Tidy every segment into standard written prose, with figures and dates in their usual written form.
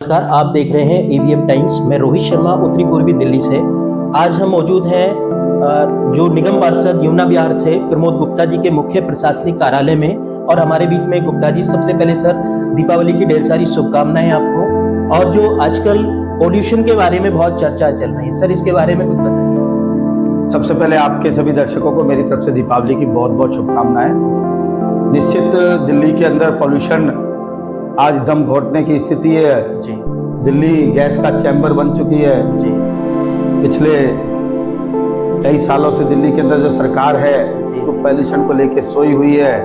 नमस्कार, आप देख रहे हैं एबीएम टाइम्स। मैं रोहित शर्मा उत्तरी पूर्वी दिल्ली से। आज हम मौजूद हैं जो निगम पार्षद यमुना विहार से प्रमोद गुप्ता जी के मुख्य प्रशासनिक कार्यालय में, और हमारे बीच में गुप्ता जी। सबसे पहले सर, दीपावली की ढेर सारी शुभकामनाएं आपको। और जो आजकल पॉल्यूशन के बारे में बहुत चर्चा चल रही है सर, इसके बारे में कुछ बताइए। सबसे पहले आपके सभी दर्शकों को मेरी तरफ से दीपावली की बहुत बहुत शुभकामनाएं। निश्चित दिल्ली के अंदर पॉल्यूशन आज दम घोटने की स्थिति है जी। दिल्ली गैस का चैम्बर बन चुकी है जी। पिछले कई सालों से दिल्ली के अंदर जो सरकार है वो पॉल्यूशन को लेकर सोई हुई है।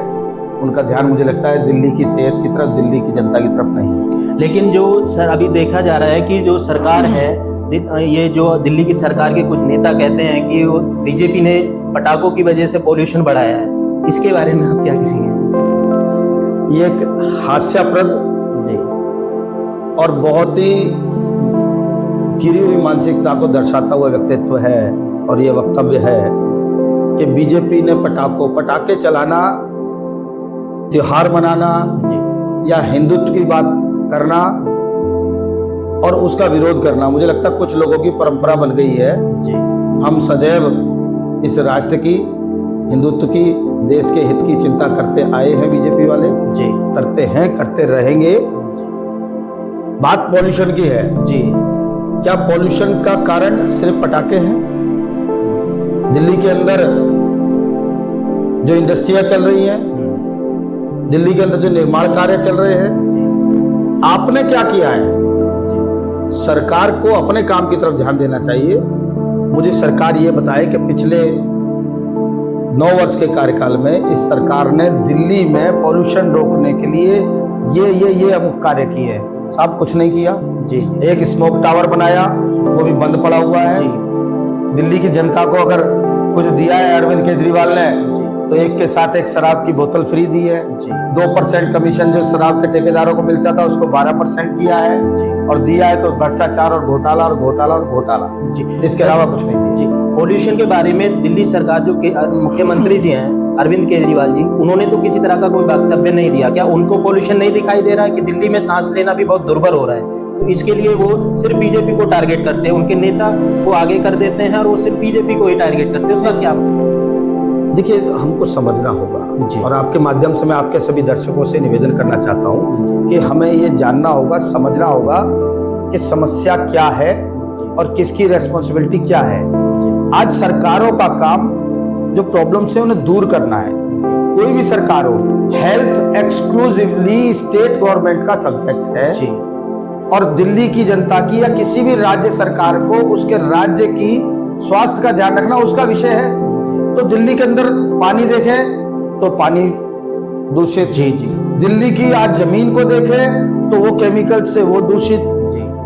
उनका ध्यान मुझे लगता है दिल्ली की सेहत की तरफ, दिल्ली की जनता की तरफ नहीं है। लेकिन जो सर अभी देखा जा रहा है कि जो सरकार है, ये जो दिल्ली की सरकार के कुछ नेता कहते हैं कि वो बीजेपी ने पटाखों की वजह से पॉल्यूशन बढ़ाया है। इसके बारे में आप क्या कहेंगे? ये एक हास्यास्पद जी और बहुत ही गिरी हुई मानसिकता को दर्शाता हुआ व्यक्तित्व है। और ये वक्तव्य है कि बीजेपी ने पटाखे चलाना, त्योहार मनाना जी या हिंदुत्व की बात करना और उसका विरोध करना, मुझे लगता है कुछ लोगों की परंपरा बन गई है। जी। हम सदैव इस राष्ट्र की, हिंदुत्व की, देश के हित की चिंता करते आए हैं। बीजेपी वाले जी करते हैं, करते रहेंगे। बात पॉल्यूशन की है जी। क्या पॉल्यूशन का कारण सिर्फ पटाखे हैं? दिल्ली के अंदर जो इंडस्ट्रियां चल रही हैं, दिल्ली के अंदर जो निर्माण कार्य चल रहे हैं, आपने क्या किया है? सरकार को अपने काम की तरफ ध्यान देना चाहिए। मुझे सरकार ये बताए कि पिछले 9 वर्ष के कार्यकाल में इस सरकार ने दिल्ली में पॉल्यूशन रोकने के लिए ये अमुक कार्य किए हैं। साहब कुछ नहीं किया जी। एक स्मोक टावर बनाया, वो भी बंद पड़ा हुआ है जी। दिल्ली की जनता को अगर कुछ दिया है अरविंद केजरीवाल ने, तो एक के साथ एक शराब की बोतल फ्री दी है। 2% कमीशन जो शराब के ठेकेदारों को मिलता था उसको 12% किया है और दिया है तो भ्रष्टाचार और घोटाला और घोटाला और घोटाला जी। इसके अलावा कुछ नहीं दिया जी। पॉल्यूशन के बारे में दिल्ली सरकार जो मुख्यमंत्री जी हैं अरविंद केजरीवाल जी, उन्होंने तो किसी तरह का कोई वक्तव्य नहीं दिया। क्या उनको पॉल्यूशन नहीं दिखाई दे रहा है कि दिल्ली में सांस लेना भी बहुत दुर्भर हो रहा है? तो इसके लिए वो सिर्फ बीजेपी को टारगेट करते हैं, उनके नेता को आगे कर देते हैं और वो सिर्फ बीजेपी को ही टारगेट करते हैं। उसका क्या? देखिए, हमको समझना होगा और आपके माध्यम से मैं आपके सभी दर्शकों से निवेदन करना चाहता हूँ कि हमें ये जानना होगा, समझना होगा कि समस्या क्या है और किसकी रेस्पॉन्सिबिलिटी क्या है। आज सरकारों का काम जो प्रॉब्लम्स है उन्हें दूर करना है। कोई भी सरकार हो, हेल्थ एक्सक्लूसिवली स्टेट गवर्नमेंट का सब्जेक्ट है जी। और दिल्ली की जनता की या किसी भी राज्य सरकार को उसके राज्य की स्वास्थ्य का ध्यान रखना उसका विषय है। तो दिल्ली के अंदर पानी देखें तो पानी दूषित, जी जी। दिल्ली की आज जमीन को देखें तो वो केमिकल से वो दूषित।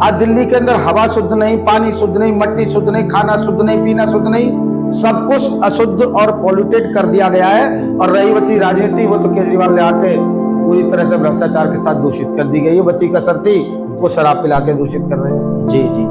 आज दिल्ली के अंदर हवा शुद्ध नहीं, पानी शुद्ध नहीं, मिट्टी शुद्ध नहीं, खाना शुद्ध नहीं, पीना शुद्ध नहीं, सब कुछ अशुद्ध और पॉल्यूटेड कर दिया गया है। और रही बची राजनीति, वो तो केजरीवाल ने आके पूरी तरह से भ्रष्टाचार के साथ दूषित कर दी गई है। बची कसरती वो शराब पिला के दूषित कर रहे हैं। जी जी।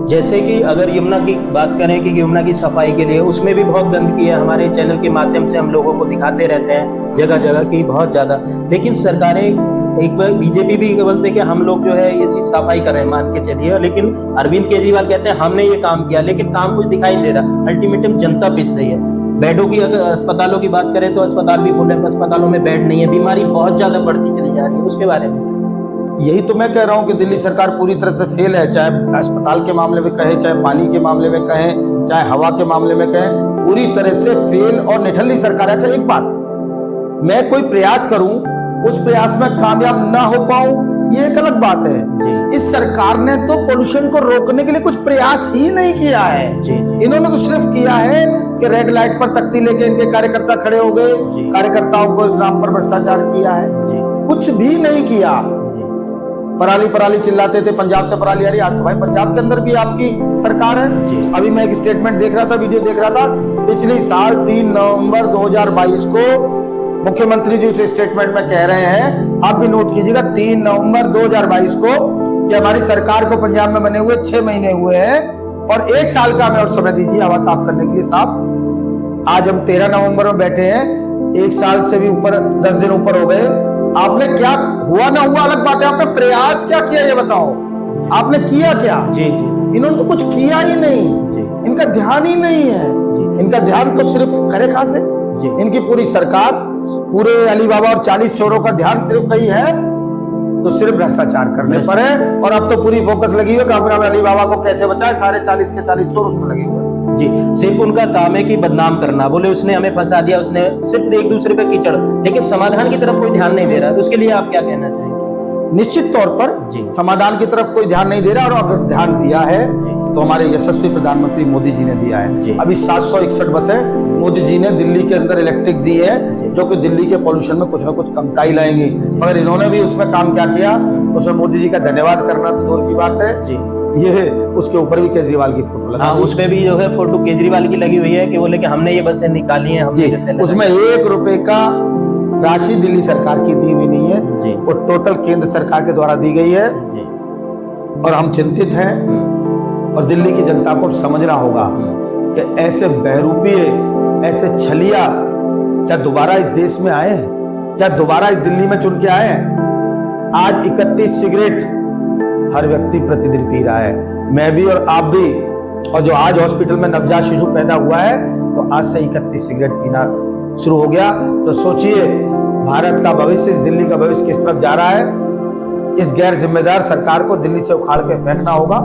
जैसे कि अगर यमुना की बात करें कि यमुना की सफाई के लिए उसमें भी बहुत गंदगी है। हमारे चैनल के माध्यम से हम लोगों को दिखाते रहते हैं जगह जगह की बहुत ज़्यादा। लेकिन सरकारें, एक बार बीजेपी भी बोलते हैं कि हम लोग जो है ये चीज सफाई कर रहे हैं, मान के चलिए, लेकिन अरविंद केजरीवाल कहते हैं हमने ये काम किया, लेकिन काम कुछ दिखाई नहीं दे रहा। अल्टीमेटम जनता पिस रही है। बेडों की, अगर अस्पतालों की बात करें तो अस्पताल भी बोले अस्पतालों में बेड नहीं है, बीमारी बहुत ज्यादा बढ़ती चली जा रही है। उसके बारे में यही तो मैं कह रहा हूँ कि दिल्ली सरकार पूरी तरह से फेल है। चाहे अस्पताल के मामले में कहें, चाहे पानी के मामले में कहें, चाहे हवा के मामले में कहें, पूरी तरह से फेल और निठल्ली सरकार है। अच्छा, एक बात, मैं कोई प्रयास करूं, उस प्रयास में कामयाब ना हो पाऊं, ये एक अलग बात है जी। इस सरकार ने तो पोल्यूशन को रोकने के लिए कुछ प्रयास ही नहीं किया है जी। इन्होंने तो सिर्फ किया है कि रेड लाइट पर तख्ती लेके इनके कार्यकर्ता खड़े हो गए, कार्यकर्ताओं को नाम पर भ्रष्टाचार किया है जी। कुछ भी नहीं किया। पराली चिल्लाते थे, पंजाब से पराली आ रही, आज तो भाई पंजाब के अंदर भी आपकी सरकार है जी। अभी मैं एक स्टेटमेंट देख रहा था, वीडियो देख रहा था, पिछले साल 3 नवंबर 2022 को मुख्यमंत्री जी उस स्टेटमेंट में कह रहे हैं, आप भी नोट कीजिएगा, 3 नवंबर 2022 को, कि हमारी सरकार को पंजाब में बने हुए 6 महीने हुए हैं और 1 साल का हमें और समय दीजिए हवा साफ करने के लिए। साहब, आज हम 13 नवंबर में बैठे हैं, 1 साल से भी ऊपर 10 दिन ऊपर हो गए। आपने क्या हुआ ना हुआ अलग बात है, आपने प्रयास क्या किया ये बताओ। आपने किया क्या? जी जी इन्होंने तो कुछ किया ही नहीं, जी इनका ध्यान ही नहीं है। इनका ध्यान तो सिर्फ खरे खासे, जी। इनकी पूरी सरकार, पूरे अली बाबा और 40 चोरों का ध्यान सिर्फ कहीं है तो सिर्फ भ्रष्टाचार करने पर है। और अब तो पूरी फोकस लगी हुई है कि अली बाबा को कैसे बचाए, सारे 40 के 40 चोर उसमें लगे हुए हैं। जी। सिर्फ उनका काम है कि बदनाम करना, बोले उसने हमें फंसा दिया, उसने सिर्फ एक दूसरे पे कीचड़, लेकिन समाधान की तरफ कोई ध्यान नहीं दे रहा। तो उसके लिए आप क्या कहना चाहेंगे? निश्चित तौर पर जी। समाधान की तरफ कोई ध्यान नहीं दे रहा, और अगर ध्यान दिया है जी। तो हमारे यशस्वी प्रधानमंत्री मोदी जी ने दिया जी। है। अभी 761 बसें मोदी जी ने दिल्ली के अंदर इलेक्ट्रिक दी है, जो कि दिल्ली के पोल्यूशन में कुछ ना कुछ कमताई लाएंगी। मगर इन्होंने भी उसमें काम क्या किया, उसमें मोदी जी का धन्यवाद करना तो दूर की बात है जी। ये उसके ऊपर भी केजरीवाल की फोटो लगा। हाँ, उसपे भी जो है फोटो केजरीवाल की लगी हुई है कि बोले कि हमने ये बसें निकाली हैं, हमने जैसे उसमें 1 रुपए का राशि दिल्ली सरकार की दी हुई नहीं है, जी। वो टोटल केंद्र सरकार के द्वारा दी गई है। जी। और हम चिंतित हैं, और दिल्ली की जनता को समझना होगा कि ऐसे बहरूपीय, ऐसे छलिया क्या दोबारा इस देश में आए हैं? क्या दोबारा इस दिल्ली में चुन के आए हैं? आज 31 सिगरेट हर व्यक्ति प्रतिदिन पी रहा है, मैं भी और आप भी। और जो आज हॉस्पिटल में नवजात शिशु पैदा हुआ है तो आज से 31 सिगरेट पीना शुरू हो गया। तो सोचिए भारत का भविष्य, इस दिल्ली का भविष्य किस तरफ जा रहा है। इस गैर जिम्मेदार सरकार को दिल्ली से उखाड़ के फेंकना होगा।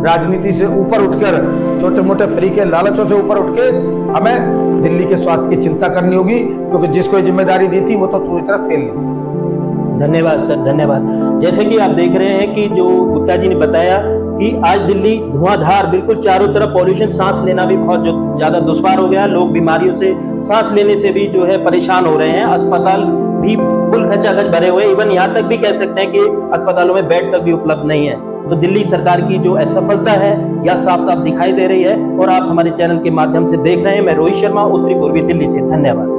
राजनीति से ऊपर उठकर, छोटे मोटे फ्री के लालचों से ऊपर उठ के हमें दिल्ली के स्वास्थ्य की चिंता करनी होगी, क्योंकि जिसको ये जिम्मेदारी दी थी वो तो पूरी तरह फेल निकली। धन्यवाद सर, धन्यवाद। जैसे कि आप देख रहे हैं कि जो गुप्ता जी ने बताया कि आज दिल्ली धुआंधार, बिल्कुल चारों तरफ पॉल्यूशन, सांस लेना भी बहुत ज्यादा दुश्वार हो गया। लोग बीमारियों से, सांस लेने से भी जो है परेशान हो रहे हैं। अस्पताल भी फुल खचाखच भरे हुए, इवन यहाँ तक भी कह सकते हैं कि अस्पतालों में बेड तक भी उपलब्ध नहीं है। तो दिल्ली सरकार की जो असफलता है यह साफ साफ दिखाई दे रही है। और आप हमारे चैनल के माध्यम से देख रहे हैं। मैं रोहित शर्मा, उत्तरी पूर्वी दिल्ली से। धन्यवाद।